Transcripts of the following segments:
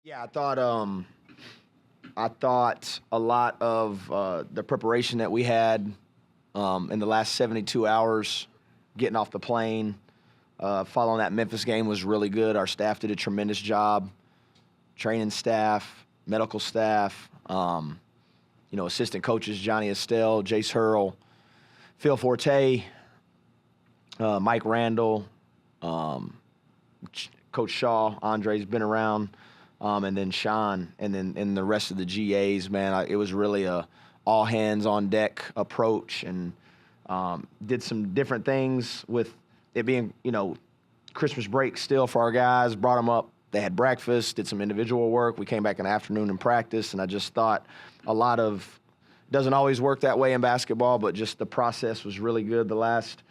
Yeah, I thought a lot of the preparation that we had in the last 72 hours, getting off the plane, following that Memphis game was really good. Our staff did a tremendous job, training staff, medical staff, assistant coaches Johnny Estelle, Jace Hurl, Phil Forte, Mike Randall, um, Coach Shaw, Andre's been around, and then Sean, and the rest of the GAs. Man, it was really a all hands on deck approach, and did some different things with it being Christmas break still for our guys. Brought them up. They had breakfast, did some individual work. We came back in the afternoon and practiced, and I just thought a lot of doesn't always work that way in basketball, but just the process was really good the last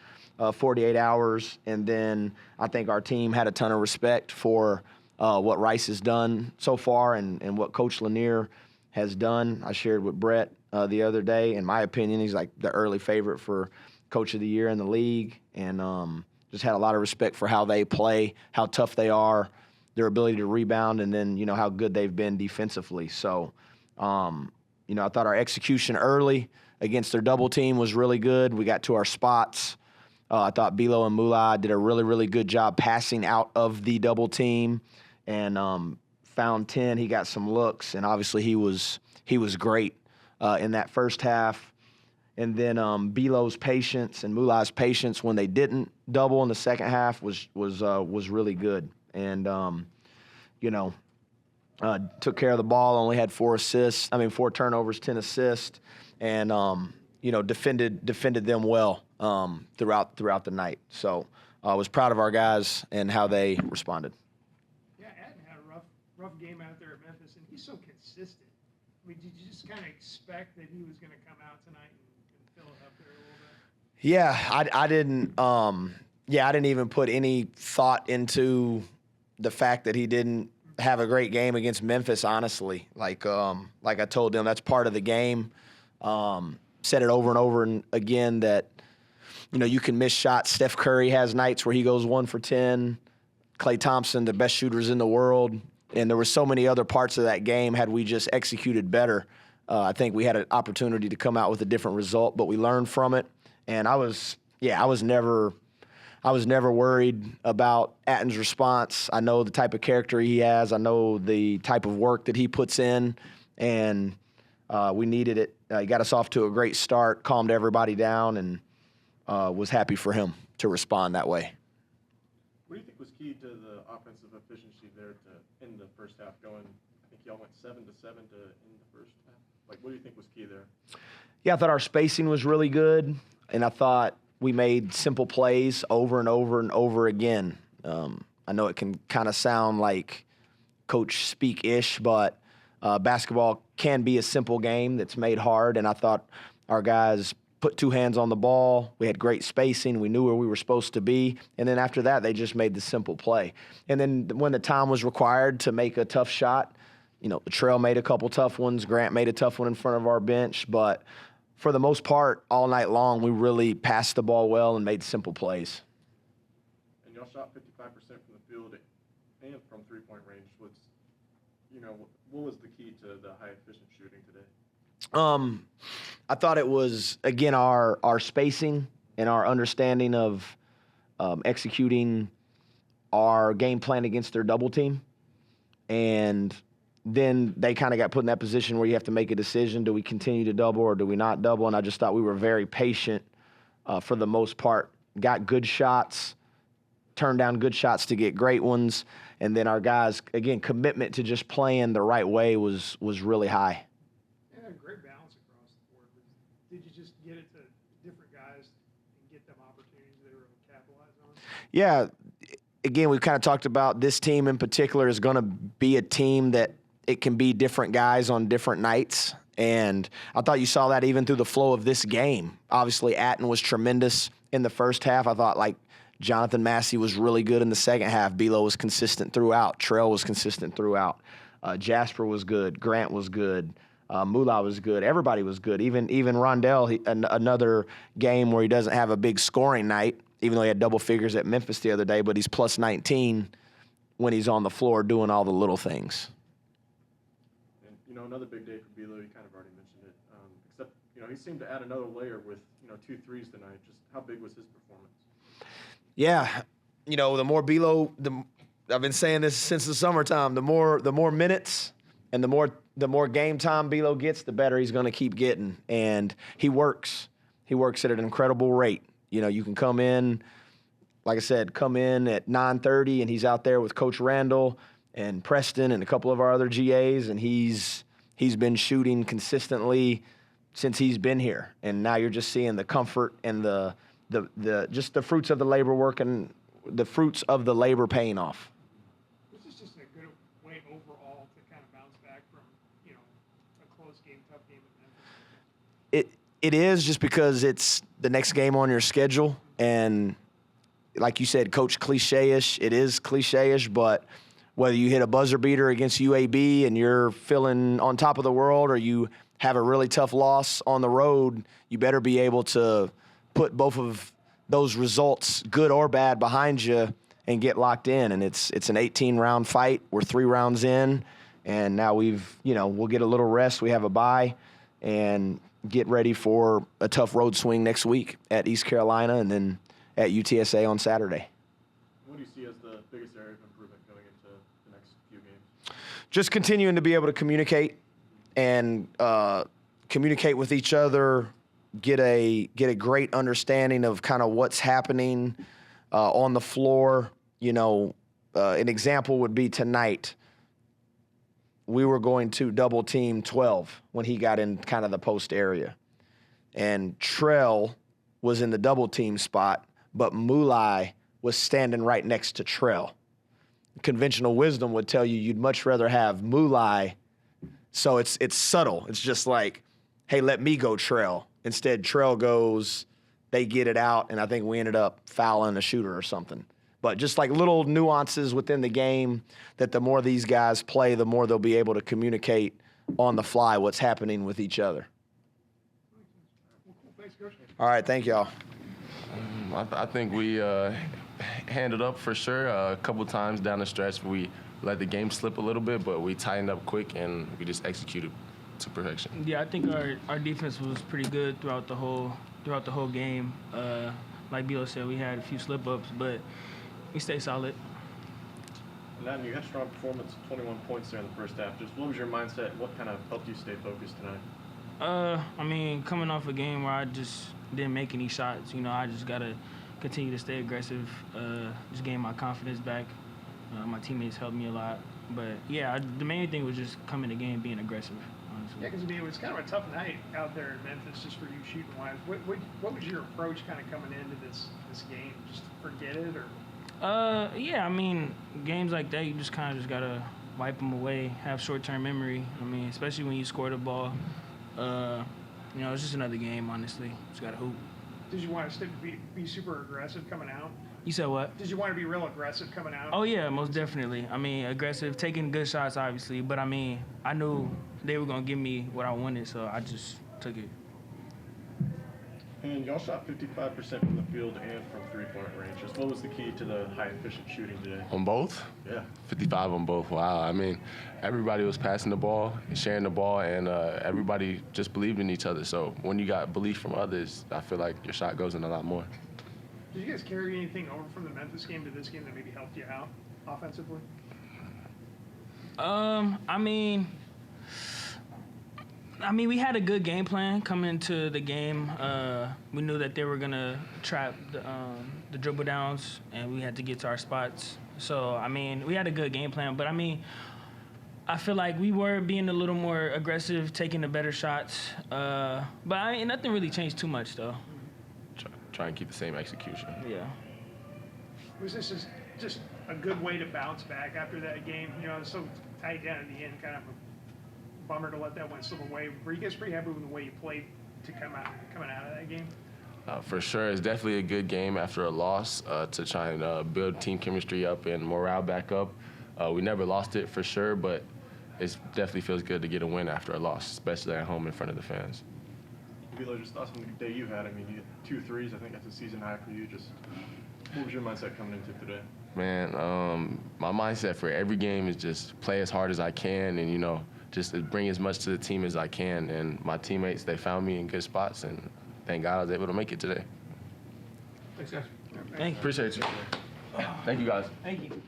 48 hours. And then I think our team had a ton of respect for what Rice has done so far and what Coach Lanier has done. I shared with Brett the other day. In my opinion, he's like the early favorite for Coach of the Year in the league, and just had a lot of respect for how they play, how tough they are, their ability to rebound, and then how good they've been defensively. So, I thought our execution early against their double team was really good. We got to our spots. I thought Bilo and Mullah did a really, really good job passing out of the double team, and found 10. He got some looks, and obviously he was great in that first half. And then Bilo's patience and Mullah's patience when they didn't double in the second half was really good. And took care of the ball. Only had 4 turnovers, 10 assists, and defended them well throughout the night. So I was proud of our guys and how they responded. Yeah, Atten had a rough game out there at Memphis, and he's so consistent. I mean, did you just kind of expect that he was going to come out tonight and fill it up there a little bit? Yeah, I didn't. I didn't even put any thought into the fact that he didn't have a great game against Memphis. Honestly, like I told them, that's part of the game. Said it over and over and again that you can miss shots. Steph Curry has nights where he goes 1 for 10. Klay Thompson, the best shooters in the world. And there were so many other parts of that game. Had we just executed better, I think we had an opportunity to come out with a different result, but we learned from it. And I was never worried about Atten's response. I know the type of character he has. I know the type of work that he puts in, and we needed it. He got us off to a great start, calmed everybody down, and was happy for him to respond that way. What do you think was key to the offensive efficiency there to end the first half going? I think y'all went 7-7 to end the first half. Like, what do you think was key there? Yeah, I thought our spacing was really good, and I thought we made simple plays over and over and over again. I know it can kind of sound like coach speak-ish, but basketball can be a simple game that's made hard, and I thought our guys put 2 hands on the ball. We had great spacing. We knew where we were supposed to be. And then after that, they just made the simple play. And then when the time was required to make a tough shot, Trail made a couple tough ones. Grant made a tough one in front of our bench. But for the most part, all night long, we really passed the ball well and made simple plays. And y'all shot 55% from the field and from three-point range. What was the key to the high-efficient shooting today? I thought it was, again, our spacing and our understanding of executing our game plan against their double team. And then they kind of got put in that position where you have to make a decision. Do we continue to double or do we not double? And I just thought we were very patient for the most part. Got good shots, turned down good shots to get great ones. And then our guys, again, commitment to just playing the right way was really high. Great balance across the board. Did you just get it to different guys and get them opportunities they were able to capitalize on? Yeah. Again, we've kind of talked about this team in particular is going to be a team that it can be different guys on different nights. And I thought you saw that even through the flow of this game. Obviously, Atten was tremendous in the first half. I thought, Jonathan Massey was really good in the second half. Bilo was consistent throughout. Trail was consistent throughout. Jasper was good. Grant was good. Mullah was good. Everybody was good. Even Rondell, another game where he doesn't have a big scoring night, even though he had double figures at Memphis the other day, but he's plus 19 when he's on the floor doing all the little things. you know, another big day for Bilo. You kind of already mentioned it. Except, you know, he seemed to add another layer with, you know, 2 threes tonight. Just how big was his performance? Yeah, you know, the more Bilo, I've been saying this since the summertime. The more minutes and the more game time Bilo gets, the better he's going to keep getting. And he works. He works at an incredible rate. You know, you can come in, like I said, come in at 9:30, and he's out there with Coach Randall and Preston and a couple of our other GAs, and he's been shooting consistently since he's been here. And now you're just seeing the comfort and the just the fruits of the labor work and the fruits of the labor paying off. This is just a good way overall to kind of bounce back from, you know, a close game, tough game at Memphis. It is, just because it's the next game on your schedule, and like you said, Coach cliche-ish. It is cliche-ish, but whether you hit a buzzer beater against UAB and you're feeling on top of the world, or you have a really tough loss on the road, you better be able to put both of those results, good or bad, behind you and get locked in. And it's an 18-round fight. We're 3 rounds in, and now we'll get a little rest. We have a bye and get ready for a tough road swing next week at East Carolina and then at UTSA on Saturday. What do you see as the biggest area of improvement going into the next few games? Just continuing to be able to communicate and communicate with each other, get a great understanding of kind of what's happening on the floor. You know, an example would be tonight. We were going to double team 12 when he got in kind of the post area. And Trell was in the double team spot, but Mulai was standing right next to Trell. Conventional wisdom would tell you you'd much rather have Mulai. So it's subtle. It's just like, hey, let me go Trell. Instead, Trell goes, they get it out, and I think we ended up fouling a shooter or something. But just like little nuances within the game that the more these guys play, the more they'll be able to communicate on the fly what's happening with each other. Thanks, Coach. All right, thank y'all. I think we handed up for sure. A couple times down the stretch, we let the game slip a little bit, but we tightened up quick and we just executed to perfection. Yeah, I think our defense was pretty good throughout the whole game. Like Bilo said, we had a few slip-ups, but we stayed solid. And you had a strong performance, 21 points there in the first half. Just what was your mindset? What kind of helped you stay focused tonight? I mean, coming off a game where I just didn't make any shots, you know, I just got to continue to stay aggressive, just gain my confidence back. My teammates helped me a lot. But, yeah, the main thing was just coming to the game being aggressive, honestly. Yeah, because, I mean, it was kind of a tough night out there in Memphis just for you shooting-wise. What was your approach kind of coming into this game? Just forget it, or? Yeah, I mean, games like that, you just kind of just got to wipe them away, have short-term memory. I mean, especially when you score the ball. You know, it's just another game, honestly. Just got to hoop. Did you want to be super aggressive coming out? You said what? Did you want to be real aggressive coming out? Oh, yeah, most definitely. I mean, aggressive, taking good shots, obviously. But, I mean, I knew they were going to give me what I wanted, so I just took it. And y'all shot 55% from the field and from three-point range. Just what was the key to the high-efficient shooting today? On both? Yeah. 55 on both. Wow. I mean, everybody was passing the ball and sharing the ball, and everybody just believed in each other. So when you got belief from others, I feel like your shot goes in a lot more. Did you guys carry anything over from the Memphis game to this game that maybe helped you out offensively? I mean, we had a good game plan coming into the game. We knew that they were gonna trap the dribble downs, and we had to get to our spots. So, I mean, we had a good game plan. But, I mean, I feel like we were being a little more aggressive, taking the better shots. But, I mean, nothing really changed too much, though. Try and keep the same execution. Yeah. Was this just a good way to bounce back after that game? You know, it was so tight down at the end, kind of a bummer to let that one slip away. Were you guys pretty happy with the way you played to coming out of that game? For sure. It's definitely a good game after a loss to try and build team chemistry up and morale back up. We never lost it for sure, but it definitely feels good to get a win after a loss, especially at home in front of the fans. Bilo, just thoughts on the day you had. I mean, you had 2 threes. I think that's a season high for you. Just what was your mindset coming into today? Man, my mindset for every game is just play as hard as I can and, you know, just to bring as much to the team as I can. And my teammates, they found me in good spots, and thank God I was able to make it today. Thanks, guys. Thank you. Appreciate you. Thank you, guys. Thank you.